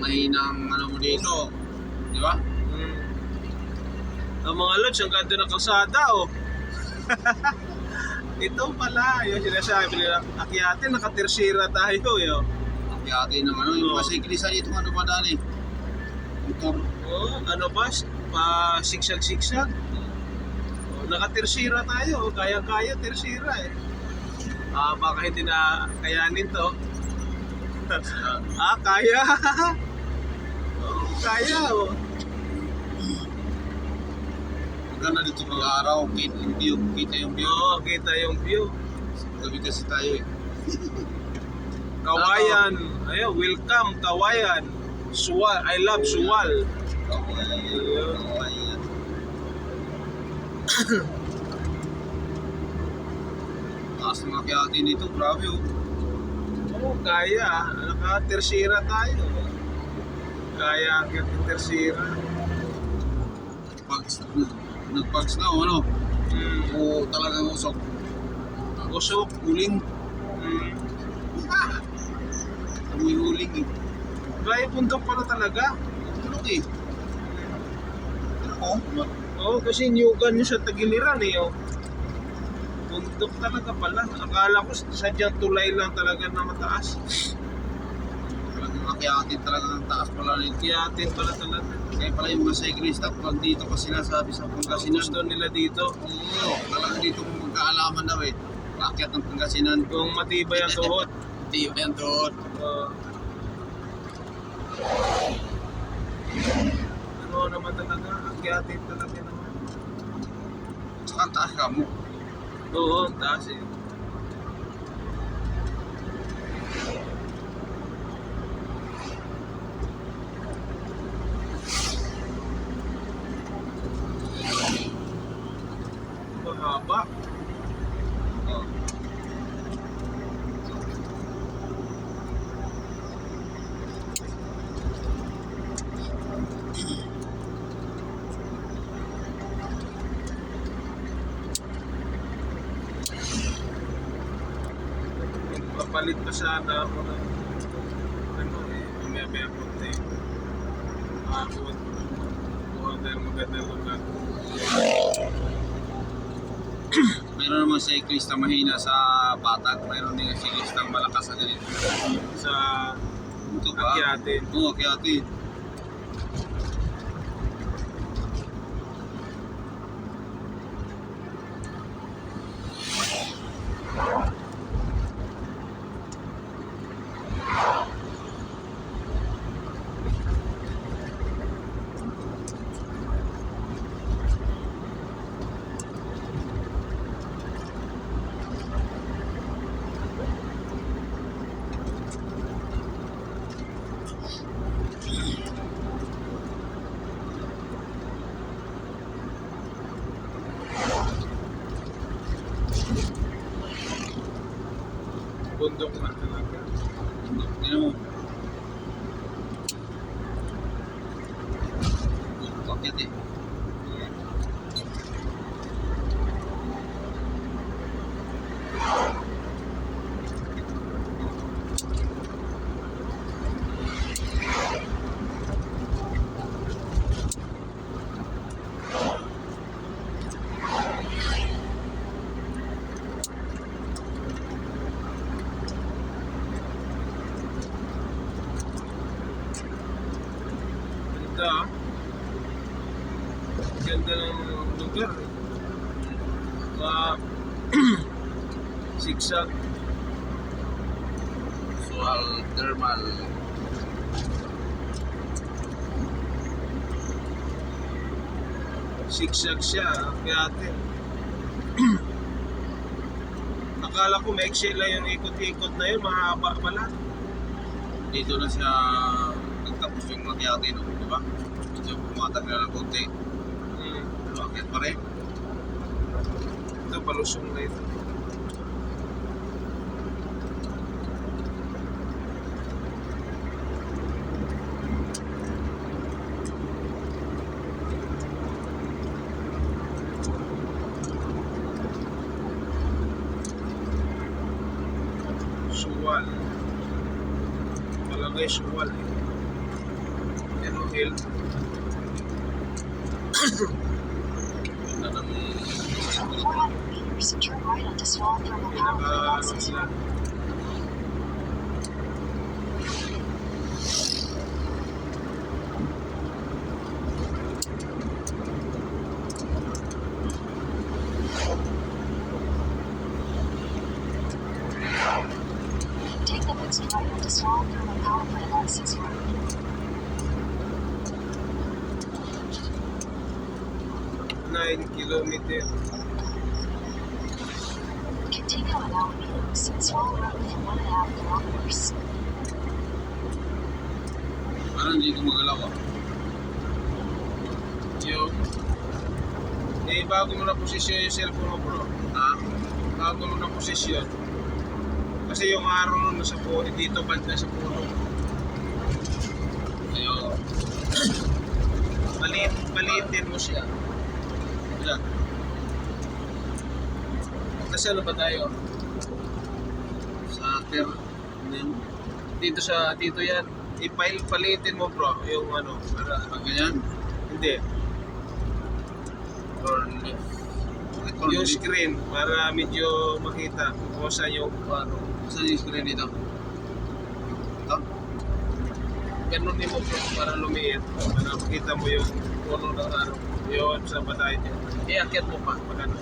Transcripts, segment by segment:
mahinang ano mo dito. Di ba? Ang mga lods, ang ganda ng kalsada, oh. Ito pala, yung sinasabi nila, akyatin, nakatirsira tayo, yo. Akyatin ng ano, yung mga siklisa dito nga dumadali. Motor. Oh, ano ba? Pa-sigsag-sigsag. Oh, nakatirsira tayo, kaya-kaya tirsira, eh. Baka hindi na kayanin to. Kaya. Oh, kaya, oh. Maganda dito pag-araw, kita yung view. Oo, kita yung view. Gabi kasi tayo eh. Kawayan. Ayun, welcome, Kawayan. Suwal, I love Suwal. Kawayan. Taas ng akyatin dito, grabe oh. Oo, kaya. Nakatirsira tayo. Kaya ang tirsira. Nagpags na ano? O talagang usok. Usok. Huling. Amoy huling eh. Gaya bundok pala talaga. Tulog eh. Ano ko? Oo, kasi niyugan nyo sa Tagiliran eh. Oh. Bundok talaga pala. Akala ko sadyang tulay lang talaga na mataas. Talagang akyatin talaga ang taas pala nito. Kiyatin pala talaga. Kaya pala yung mga cyclista pag dito pa sinasabi sa Pangasinan. Gusto nila dito. Oo, talagang dito kung magkaalaman daw eh. Paakyat ng Pangasinan. Kung matibay ang tuhod. Matibay ang tuhod. Ano naman talaga, akyatin talaga naman. Saka ang taas ka mo. Oo, taas eh. Mahaba. Oo. Papalit pa sana ako ng ano eh, may punti. Abot. Dahil magandang lugar. Mayroon naman cyclista mahina sa Batag. Mayroon din cyclista malakas sa ganito. Sa Ito ba? akyatin. Oo, akyatin. Bundok na talaga. Tignan mo. Akyat eh. Ganda ah. Ganda ng lugar. Sigsag. Sual thermal. Sigsag siya, akyatin. Akala ko maiksi lang yung ikot-ikot na yun, mahaba pala. Dito na siya nagtapos yung akyatin, no? Di ba? Medyo pumatag na ng konti. Pero akyat pa rin. Ito, palusong na ito. Suwal. Palagay suwal eh. Yan o, hill. Ganda ng 400 meters, turn right onto Small Thermal Power Plant pinaka access sila. road. Take the next right onto Small Thermal Power Plant access road. 9 kilometer. Continue on Alamitos and Small Road for 1.5 kilometers. Parang hindi ko magalaw ah. Yung bago mo na posisyon yung cellphone mo, bro. Ha? Bago mo na posisyon. Kasi yung araw nun nasa puno, dito banda sa puno. Ayun. Maliitin mo siya. Ilan? Kasi ano ba tayo? Sa ter. Dito yan. Paliitin mo, bro, yung ano, para, Pag ganyan. hindi, Turn left. yung screen, para medyo makita kung saan yung ano. Saan yung screen dito? Ito? Ganun din mo, bro, para lumiit. Para makita mo yung puno ng ano. Yun, saan ba tayo dyan? Iakyat mo pa, pag ano.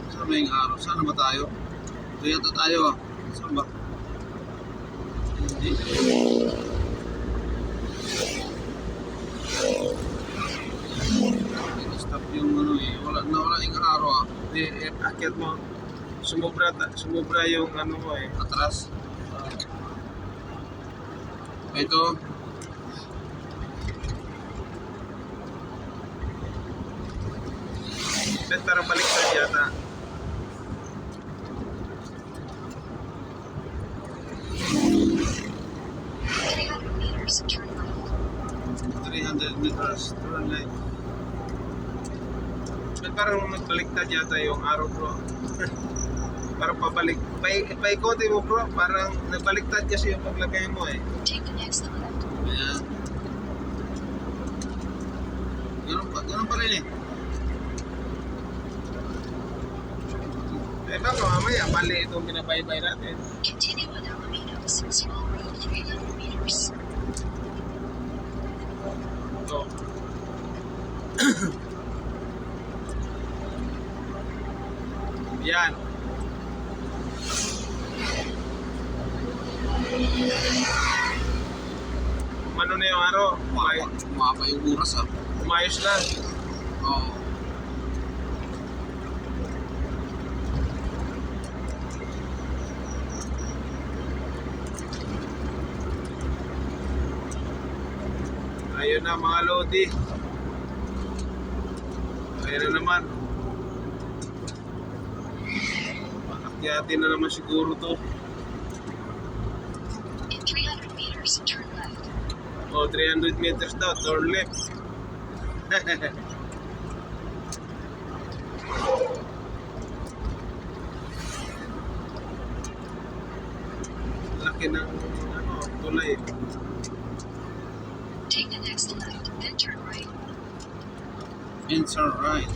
Saan ba yung araw? Saan ba tayo? Ito yata tayo ah. Saan ba? Hindi. Stop yung ano eh. Wala yung araw ah. Hindi, akyat mo. Sumubra yung ano mo eh. Atras. Ito. Bet, parang baliktad yata. Meters, turn left. 300 meters. Turn left. Bet, parang nagbaliktad yata yung araw, bro. Parang pabalik. Paikotin mo, bro. Parang nagbaliktad kasi yung paglagay mo eh. Take the next left. Ayan. Ganun pa rin eh. Eh baka mamaya, mali itong binabaybay natin. Continue on Alamitos, Small Road 300 meters. Ito. Yan. Ano na yung araw? Umapa yung oras ah. Umayos lang. Oo. Ayun na mga lodi. Ayun na naman. Akyatin na naman siguro to. In 300 meters, turn left. O, 300 meters daw, turn left. Laki ng ano, tulay. Take the next left, then turn right. Enter right.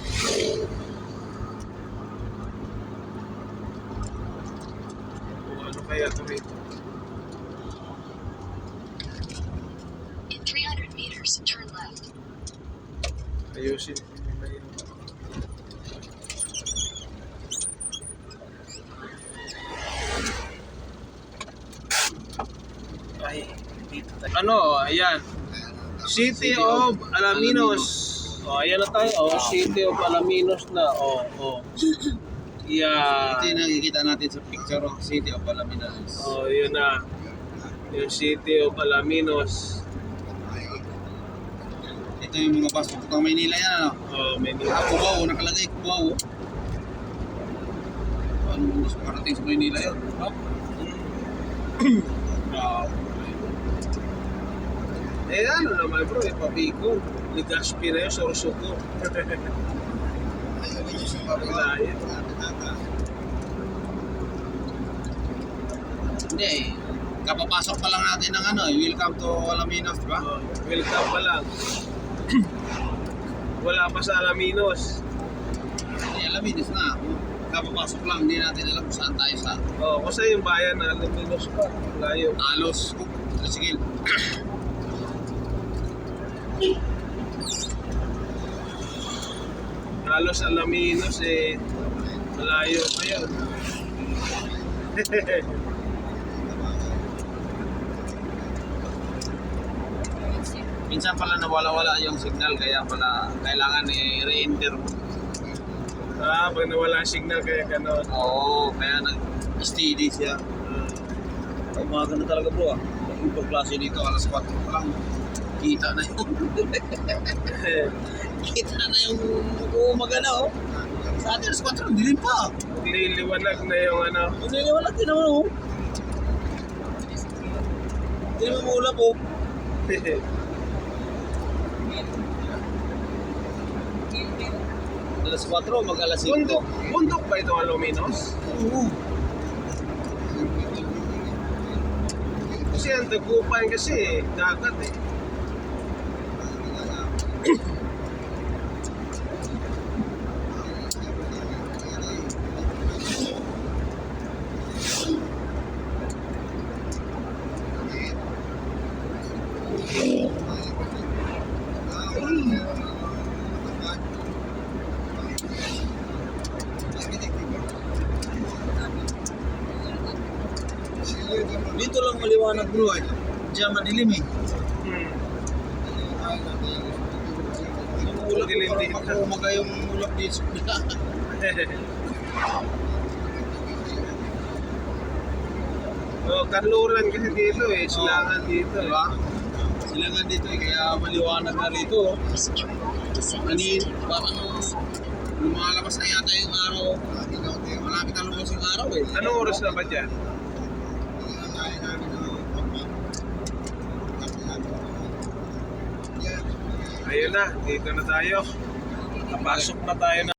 O ano kaya ito rito? In 300 meters, turn left. Ayusin ko muna yun. Ay, dito tayo. Ano, ayan. City of Alaminos. O, ayan na tayo. O, City of Alaminos na. O. Yeah. Ito yung nakikita natin sa picture of City of Alaminos. O, yun na. Yung City of Alaminos. Ito yung mga pasok ng Maynila yan ano. O, may nila. Cubao, nakalagay Cubao. Anong gusto parating sa Maynila yun? Eh, ano naman bro, Pabicol. Legazpi na yun, Sorsogo. Hindi eh. Kapapasok pa lang natin ng ano, welcome to Alaminos, di ba? Oh, welcome pa lang. Wala pa sa Alaminos. Alaminos na. Kapapasok lang, hindi natin alam kung saan tayo sa Oh, kasi yung bayan na Alaminos pa. Layo. Alos. Sige. Halos Alaminos eh. Malayo pa yun. Minsan pala nawala-wala yung signal, kaya pala kailangan i-re-enter mo. Pag nawala ang signal kaya gano'n. Oo, kaya nag-steady siya. Ay, mga ganda talaga bro ah. Yung pagklase dito, alas 4 pa lang. Kita na yung... kita na yung umaga na oh. Sa atin, alas 4 lang, dilim pa. Liliwanag na yung ano. Niliwanag din naman oh. Hindi naman maulap oh. Alas 4, mag-alas 5. Bundok ba itong Alaminos? Oo. Kasi ang Dagupan kasi dagat eh. Dito lang maliwanag bro eh. Diyan madilim eh. Yung ulap Dilim parang dito. mag-umaga yung ulap dito. Oh, kanluran kasi dito eh. Silangan dito eh. Diba? Silangan dito eh, kaya maliwanag na rito. Please turn right and descend Ani, to parang lumalabas na yata yung araw. Malapit na lumabas yung araw eh. Anong oras na ba dyan? Ayun na, dito na tayo. Napasok na tayo na.